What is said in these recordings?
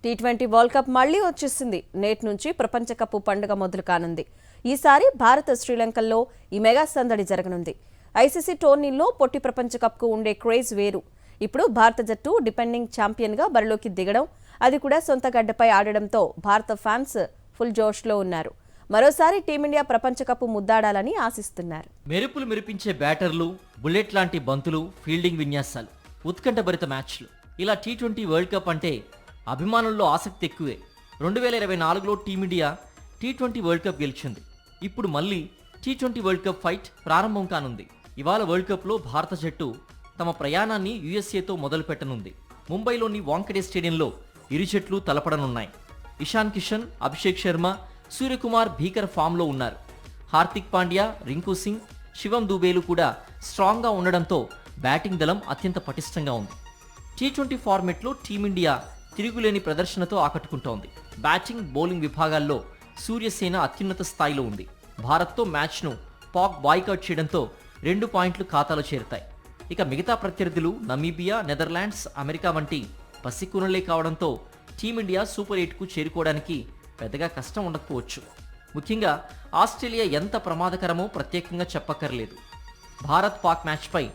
T20 world cup మళ్లీ వచ్చేసింది. నేటి నుంచి ప్రపంచ కప్ పండుగ మొదలు కానుంది. ఈసారి భారత శ్రీలంకల్లో ఈ మెగా సందడి జరగనుంది. ఐసీసీ టోర్నీల్లో పొట్టి ప్రపంచ కప్ కు ఉండే క్రేజ్ వేరు. ఇప్పుడు భారత జట్టు డిపెండింగ్ ఛాంపియన్ గా బరిలోకి దిగడం, అది కూడా సొంత గడ్డపై ఆడడంతో భారత ఫ్యాన్స్ ఫుల్ జోష్లో ఉన్నారు. మరోసారి టీమిండియా ప్రపంచ కప్ ముద్దాడాలని ఆశిస్తున్నారు. మెరుపులు మెరిపించే బ్యాటర్లు, బుల్లెట్ లాంటి బంతులు, ఫీల్డింగ్ విన్యాసాలు, ఉత్కంఠభరిత మ్యాచ్లు. ఇలా టీ20 వరల్డ్ కప్ అంటే అభిమానుల్లో ఆసక్తి ఎక్కువే. 2024లో టీమిండియా టీ20 వరల్డ్ కప్ గెలిచింది. ఇప్పుడు మళ్ళీ టీ20 వరల్డ్ కప్ ఫైట్ ప్రారంభం కానుంది. ఇవాళ వరల్డ్ కప్లో భారత జట్టు తమ ప్రయాణాన్ని యూఎస్ఏతో మొదలు పెట్టనుంది. ముంబైలోని వాంఖడే స్టేడియంలో ఇరు జట్లు తలపడనున్నాయి. ఇషాన్ కిషన్, అభిషేక్ శర్మ, సూర్యకుమార్ భీకర ఫామ్లో ఉన్నారు. హార్దిక్ పాండ్యా, రింకు సింగ్, శివం దూబేలు కూడా స్ట్రాంగ్గా ఉండడంతో బ్యాటింగ్ దళం అత్యంత పటిష్టంగా ఉంది. టీ20 ఫార్మెట్లో టీమిండియా తిరుగులేని ప్రదర్శనతో ఆకట్టుకుంటోంది. బ్యాటింగ్, బౌలింగ్ విభాగాల్లో సూర్యసేన అత్యున్నత స్థాయిలో ఉంది. భారత్తో మ్యాచ్ను పాక్ బాయ్కాట్ చేయడంతో 2 పాయింట్లు ఖాతాలో చేరుతాయి. ఇక మిగతా ప్రత్యర్థులు నమీబియా, నెదర్లాండ్స్, అమెరికా వంటి పసికూనలే కావడంతో టీమిండియా సూపర్ 8కు చేరుకోవడానికి పెద్దగా కష్టం ఉండకపోవచ్చు. ముఖ్యంగా ఆస్ట్రేలియా ఎంత ప్రమాదకరమో ప్రత్యేకంగా చెప్పక్కర్లేదు. భారత్ పాక్ మ్యాచ్పై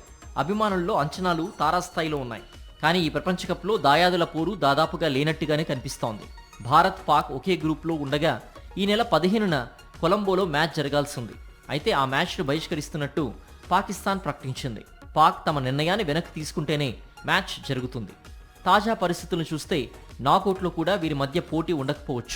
అభిమానుల్లో అంచనాలు తారాస్థాయిలో ఉన్నాయి. కానీ ఈ ప్రపంచ కప్లో దాయాదుల పోరు దాదాపుగా లేనట్టుగానే కనిపిస్తోంది. భారత్, పాక్ ఒకే గ్రూప్లో ఉండగా ఈ నెల 15న కొలంబోలో మ్యాచ్ జరగాల్సి ఉంది. అయితే ఆ మ్యాచ్ను బహిష్కరిస్తున్నట్టు పాకిస్తాన్ ప్రకటించింది. పాక్ తమ నిర్ణయాన్ని వెనక్కి తీసుకుంటేనే మ్యాచ్ జరుగుతుంది. తాజా పరిస్థితులను చూస్తే నాకౌట్లో కూడా వీరి మధ్య పోటీ ఉండకపోవచ్చు.